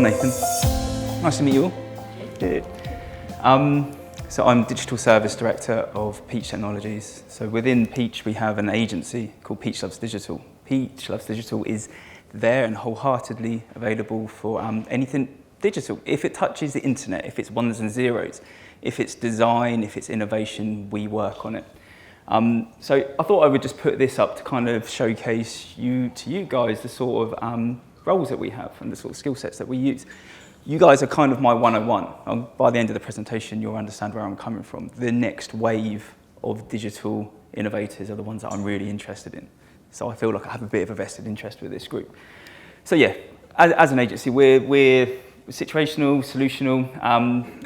Nathan. Nice to meet you all. Good. So I'm Digital Service Director of Peach Technologies. So within Peach we have an agency called Peach Loves Digital. Peach Loves Digital is there and wholeheartedly available for anything digital. If it touches the internet, if it's ones and zeros, if it's design, if it's innovation, we work on it. So I thought I would just put this up to kind of showcase to you guys the sort of roles that we have and the sort of skill sets that we use. You guys are kind of my 101. By the end of the presentation, you'll understand where I'm coming from. The next wave of digital innovators are the ones that I'm really interested in. So I feel like I have a bit of a vested interest with this group. So yeah, as an agency, we're situational, solutional,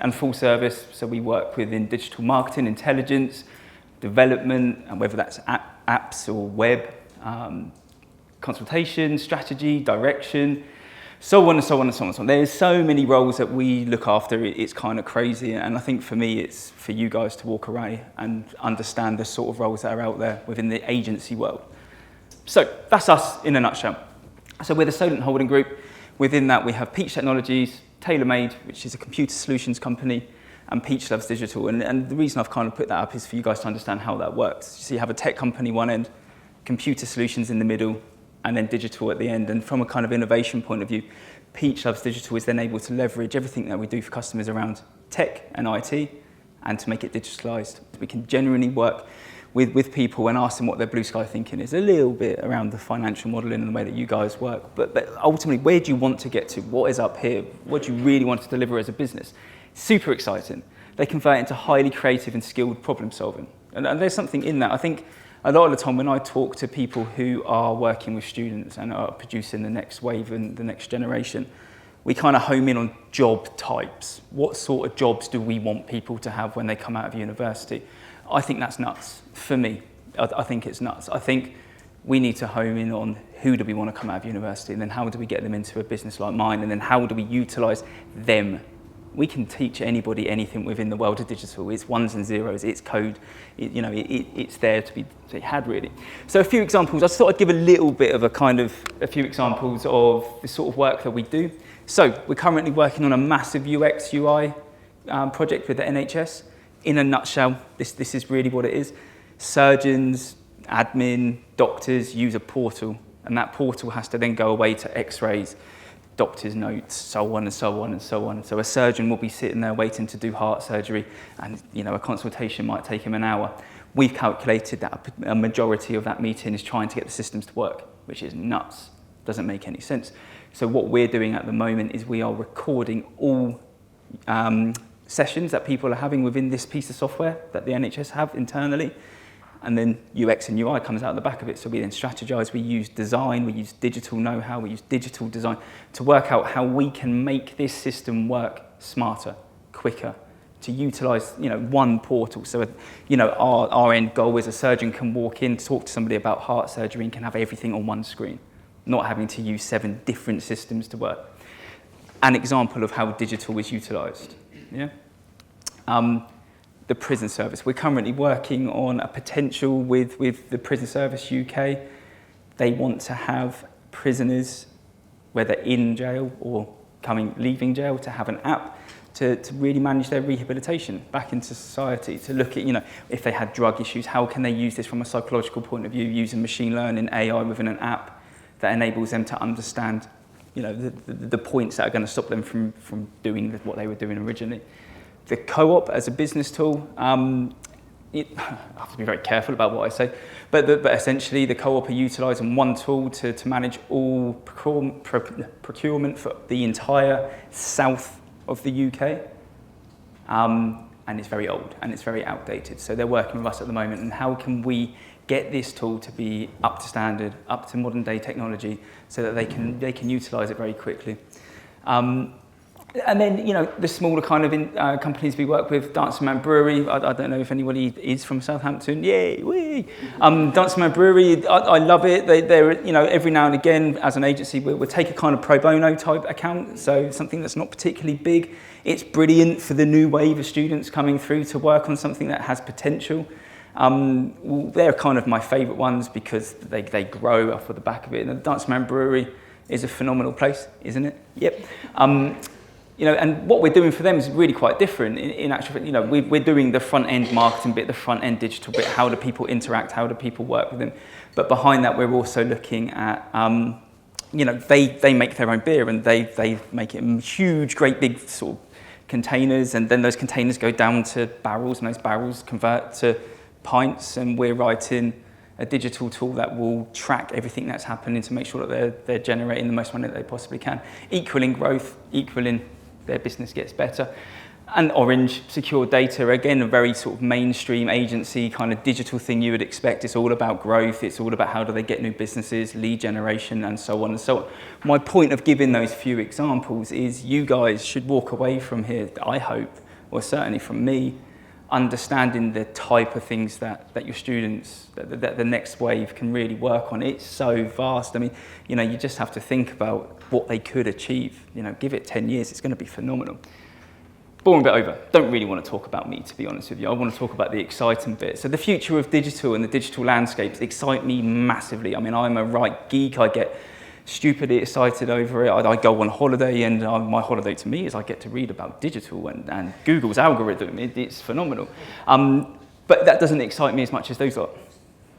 and full service. So we work within digital marketing, intelligence, development, and whether that's apps or web, consultation, strategy, direction, so on and so on and so on and so on. There's so many roles that we look after, it's kind of crazy. And I think for me, it's for you guys to walk away and understand the sort of roles that are out there within the agency world. So that's us in a nutshell. So we're the Solent Holding Group. Within that, we have Peach Technologies, Tailor-Made, which is a computer solutions company, and Peach Loves Digital. And the reason I've kind of put that up is for you guys to understand how that works. So you have a tech company one end, computer solutions in the middle, and then digital at the end. And from a kind of innovation point of view, Peach Loves Digital is then able to leverage everything that we do for customers around tech and IT and to make it digitalized. We can genuinely work with people and ask them what their blue sky thinking is, a little bit around the financial modeling and the way that you guys work. But ultimately, where do you want to get to? What is up here? What do you really want to deliver as a business? Super exciting. They convert into highly creative and skilled problem solving. And there's something in that. I think a lot of the time when I talk to people who are working with students and are producing the next wave and the next generation, we kind of home in on job types. What sort of jobs do we want people to have when they come out of university? I think that's nuts for me. I think it's nuts. I think we need to home in on who do we want to come out of university, and then how do we get them into a business like mine, and then how do we utilize them. We can teach anybody anything within the world of digital. It's ones and zeros, it's code, it's there to be had really. So a few examples, I just thought I'd give a little bit of a few examples of the sort of work that we do. So we're currently working on a massive UX UI project with the NHS. In a nutshell, this is really what it is. Surgeons, admin, doctors use a portal, and that portal has to then go away to x-rays, doctor's notes, so on and so on and so on. So a surgeon will be sitting there waiting to do heart surgery, and a consultation might take him an hour. We've calculated that a majority of that meeting is trying to get the systems to work, which is nuts. Doesn't make any sense. So what we're doing at the moment is we are recording all sessions that people are having within this piece of software that the NHS have internally. And then UX and UI comes out the back of it. So we then strategize, we use design, we use digital know-how, we use digital design to work out how we can make this system work smarter, quicker, to utilize one portal. So our end goal is a surgeon can walk in, talk to somebody about heart surgery and can have everything on one screen, not having to use 7 different systems to work. An example of how digital is utilized. Yeah. The prison service. We're currently working on a potential with the Prison Service UK. They want to have prisoners, whether in jail or leaving jail, to have an app to really manage their rehabilitation back into society, to look at, if they had drug issues, how can they use this from a psychological point of view, using machine learning, AI within an app that enables them to understand, the points that are going to stop them from doing what they were doing originally. The co-op as a business tool, I have to be very careful about what I say, but essentially the co-op are utilising one tool to manage all procurement for the entire south of the UK, and it's very old and it's very outdated. So they're working with us at the moment, and how can we get this tool to be up to standard, up to modern day technology, so that they can utilise it very quickly. And then, the smaller kind of companies we work with, Dancing Man Brewery. I don't know if anybody is from Southampton. Yay, wee! Dancing Man Brewery, I love it. They're, every now and again, as an agency, we'll take a kind of pro bono type account. So something that's not particularly big. It's brilliant for the new wave of students coming through to work on something that has potential. They're kind of my favourite ones because they grow off of the back of it. And the Dancing Man Brewery, is a phenomenal place, isn't it? Yep. And what we're doing for them is really quite different. In actual fact, we're doing the front end marketing bit, the front end digital bit. How do people interact? How do people work with them? But behind that, we're also looking at, they make their own beer and they make it in huge, great big sort of containers, and then those containers go down to barrels, and those barrels convert to pints, and we're writing a digital tool that will track everything that's happening to make sure that they're generating the most money that they possibly can, equaling growth, equaling their business gets better. And Orange, secure data, again, a very sort of mainstream agency kind of digital thing you would expect. It's all about growth. It's all about how do they get new businesses, lead generation, and so on and so on. My point of giving those few examples is you guys should walk away from here, I hope, or certainly from me, understanding the type of things that your students, that the next wave can really work on. It's so vast. I mean, you just have to think about what they could achieve. Give it 10 years, it's going to be phenomenal. Boring bit over. Don't really want to talk about me, to be honest with you. I want to talk about the exciting bit. So the future of digital and the digital landscapes excite me massively. I mean, I'm a right geek. I get stupidly excited over it. I go on holiday, and my holiday to me is I get to read about digital and Google's algorithm. It's phenomenal. But that doesn't excite me as much as those lot.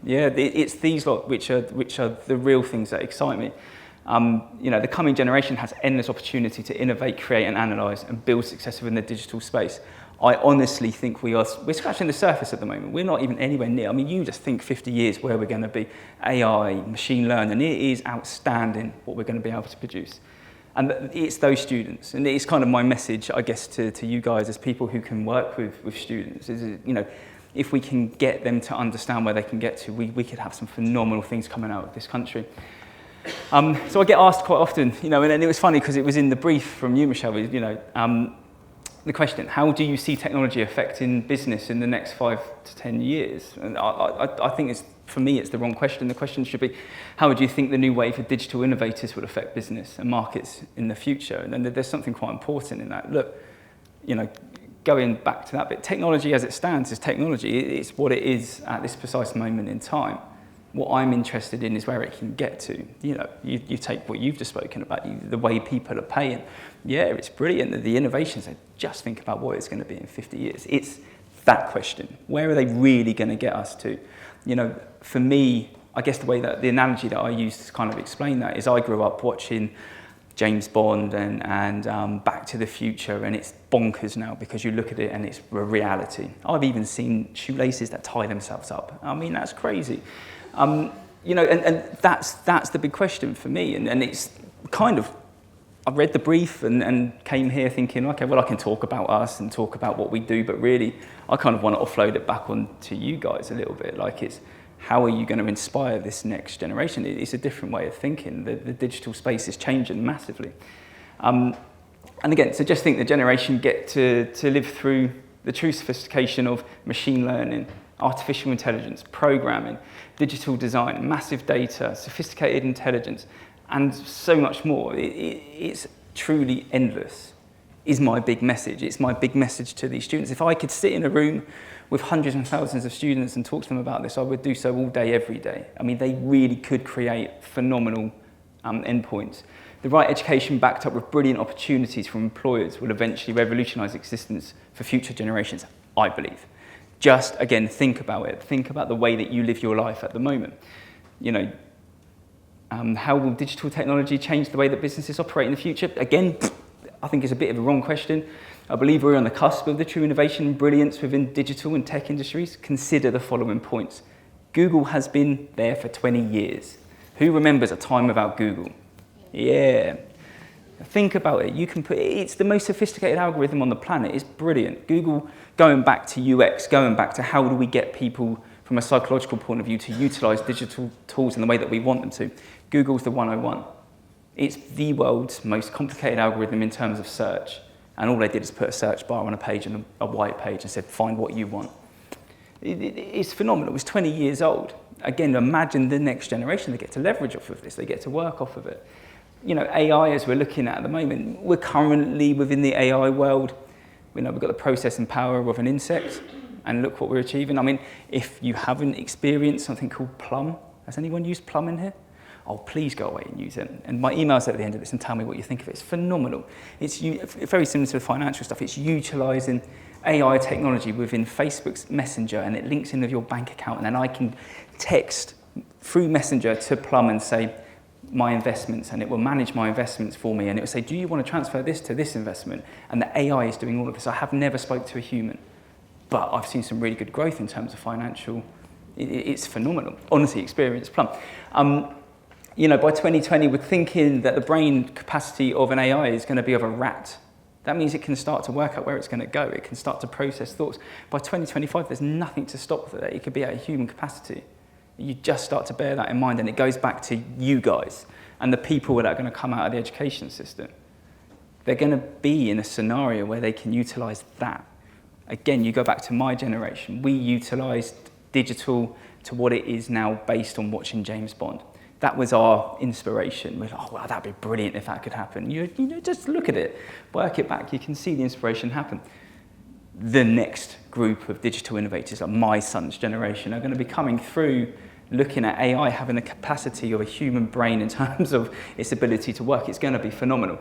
Yeah, it's these lot which are the real things that excite me. The coming generation has endless opportunity to innovate, create and analyse and build success within the digital space. I honestly think we're scratching the surface at the moment. We're not even anywhere near. I mean, you just think 50 years where we're going to be. AI, machine learning, it is outstanding what we're going to be able to produce. And it's those students. And it's kind of my message, I guess, to you guys as people who can work with students is, if we can get them to understand where they can get to, we could have some phenomenal things coming out of this country. So I get asked quite often, and it was funny because it was in the brief from you, Michelle, the question, how do you see technology affecting business in the next 5 to 10 years? And I think for me, it's the wrong question. The question should be, how do you think the new wave of digital innovators will affect business and markets in the future? And then there's something quite important in that. Look, going back to that bit, technology as it stands is technology. It's what it is at this precise moment in time. What I'm interested in is where it can get to. You take what you've just spoken about, the way people are paying. Yeah, it's brilliant. The innovations, just think about what it's going to be in 50 years. It's that question. Where are they really going to get us to? For me, I guess the analogy that I use to kind of explain that is I grew up watching James Bond and Back to the Future, and it's bonkers now because you look at it and it's a reality. I've even seen shoelaces that tie themselves up. I mean, that's crazy. And that's the big question for me. And it's kind of, I read the brief and came here thinking, okay, well, I can talk about us and talk about what we do, but really, I kind of want to offload it back onto you guys a little bit. Like, it's how are you going to inspire this next generation? It's a different way of thinking. The digital space is changing massively. And again, so just think the generation get to live through the true sophistication of machine learning, artificial intelligence, programming, digital design, massive data, sophisticated intelligence, and so much more. It's truly endless, is my big message. It's my big message to these students. If I could sit in a room with hundreds and thousands of students and talk to them about this, I would do so all day, every day. I mean, they really could create phenomenal endpoints. The right education backed up with brilliant opportunities from employers will eventually revolutionise existence for future generations, I believe. Just, again, think about it. Think about the way that you live your life at the moment. How will digital technology change the way that businesses operate in the future? Again, I think it's a bit of a wrong question. I believe we're on the cusp of the true innovation and brilliance within digital and tech industries. Consider the following points. Google has been there for 20 years. Who remembers a time without Google? Yeah. Think about it. It's the most sophisticated algorithm on the planet. It's brilliant. Google, going back to UX, going back to how do we get people from a psychological point of view to utilize digital tools in the way that we want them to. Google's the 101. It's the world's most complicated algorithm in terms of search. And all they did is put a search bar on a page and a white page and said, find what you want. It's phenomenal. It's 20 years old. Again, imagine the next generation. They get to leverage off of this. They get to work off of it. AI, as we're looking at the moment, we're currently within the AI world. We've got the processing power of an insect, and look what we're achieving. I mean, if you haven't experienced something called Plum, has anyone used Plum in here? oh, please go away and use it. And my email's at the end of this and tell me what you think of it. It's phenomenal. It's very similar to the financial stuff. It's utilising AI technology within Facebook's Messenger, and it links in with your bank account, and then I can text through Messenger to Plum and say my investments, and it will manage my investments for me, and it will say, do you want to transfer this to this investment? And the AI is doing all of this. I have never spoke to a human, but I've seen some really good growth in terms of financial. It's phenomenal. Honestly, experience Plum. By 2020, we're thinking that the brain capacity of an AI is going to be of a rat. That means it can start to work out where it's going to go. It can start to process thoughts. By 2025, there's nothing to stop that. It could be at a human capacity. You just start to bear that in mind, and it goes back to you guys and the people that are going to come out of the education system. They're going to be in a scenario where they can utilise that. Again, you go back to my generation. We utilised digital to what it is now based on watching James Bond. That was our inspiration. We're like, oh, wow, that'd be brilliant if that could happen. You just look at it, work it back, you can see the inspiration happen. The next group of digital innovators, like my son's generation, are going to be coming through looking at AI having the capacity of a human brain in terms of its ability to work. It's going to be phenomenal.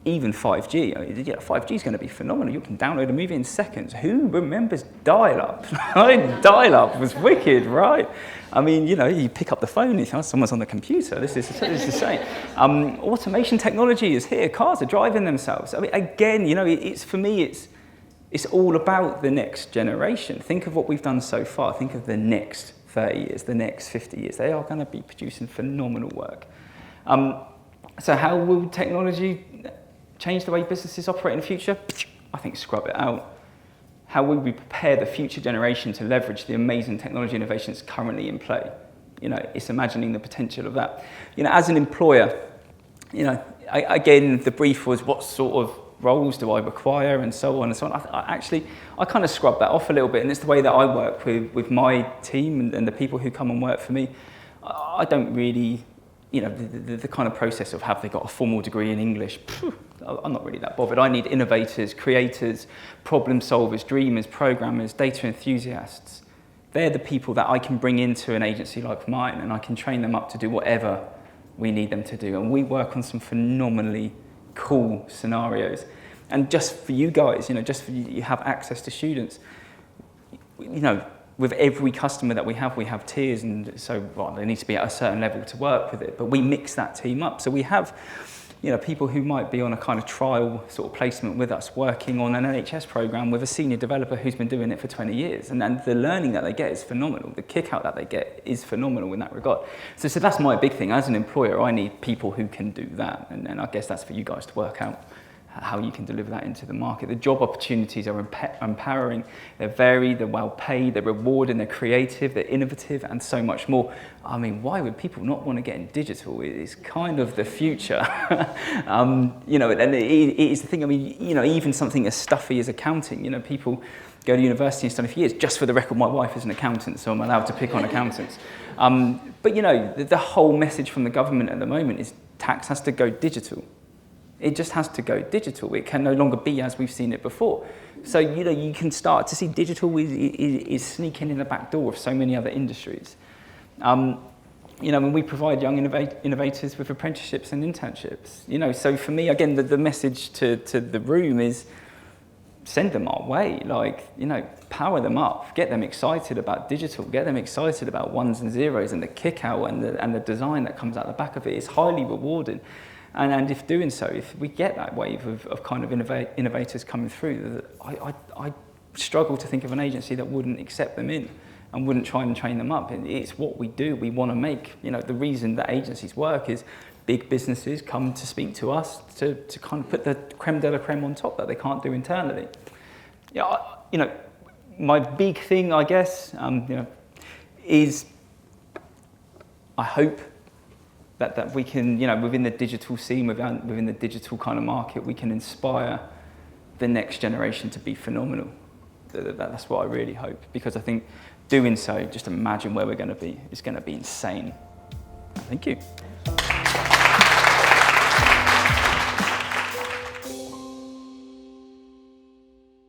Even 5G, 5G is going to be phenomenal. You can download a movie in seconds. Who remembers dial-up? Dial-up was wicked, right? I mean, you pick up the phone, you think, someone's on the computer. This is insane. Automation technology is here. Cars are driving themselves. I mean, again, for me, it's all about the next generation. Think of what we've done so far. Think of the next 30 years, the next 50 years. They are going to be producing phenomenal work. So how will technology change the way businesses operate in the future? I think scrub it out. How will we prepare the future generation to leverage the amazing technology innovations currently in play? It's imagining the potential of that. As an employer, again, the brief was what sort of roles do I require and so on and so on. I kind of scrub that off a little bit, and it's the way that I work with my team and the people who come and work for me. I don't really, the kind of process of have they got a formal degree in English, I'm not really that bothered. I need innovators, creators, problem solvers, dreamers, programmers, data enthusiasts. They're the people that I can bring into an agency like mine, and I can train them up to do whatever we need them to do. And we work on some phenomenally cool scenarios. And just for you guys, just for you have access to students, with every customer that we have tiers, and so they need to be at a certain level to work with it, but we mix that team up. So we have people who might be on a kind of trial sort of placement with us, working on an NHS program with a senior developer who's been doing it for 20 years. And the learning that they get is phenomenal. The kick out that they get is phenomenal in that regard. So that's my big thing. As an employer, I need people who can do that. And I guess that's for you guys to work out how you can deliver that into the market. The job opportunities are empowering, they're varied, they're well paid, they're rewarding, they're creative, they're innovative, and so much more. I mean, why would people not want to get in digital? It's kind of the future. And it is the thing. I mean, even something as stuffy as accounting, people go to university and study for years. Just for the record, my wife is an accountant, so I'm allowed to pick on accountants. But the whole message from the government at the moment is tax has to go digital. It just has to go digital. It can no longer be as we've seen it before. So, you can start to see digital is sneaking in the back door of so many other industries. When we provide young innovators with apprenticeships and internships, so for me, again, the message to the room is send them our way, power them up, get them excited about digital, get them excited about ones and zeros, and the kick out and the design that comes out the back of it is highly rewarding. And if doing so, if we get that wave of kind of innovators coming through, I struggle to think of an agency that wouldn't accept them in and wouldn't try and train them up. It's what we do. We want to make, the reason that agencies work is big businesses come to speak to us to kind of put the creme de la creme on top that they can't do internally. My big thing, I guess, is I hope that we can, within the digital scene, within the digital kind of market, we can inspire the next generation to be phenomenal. That's what I really hope, because I think doing so, just imagine where we're going to be. It's going to be insane. Thank you.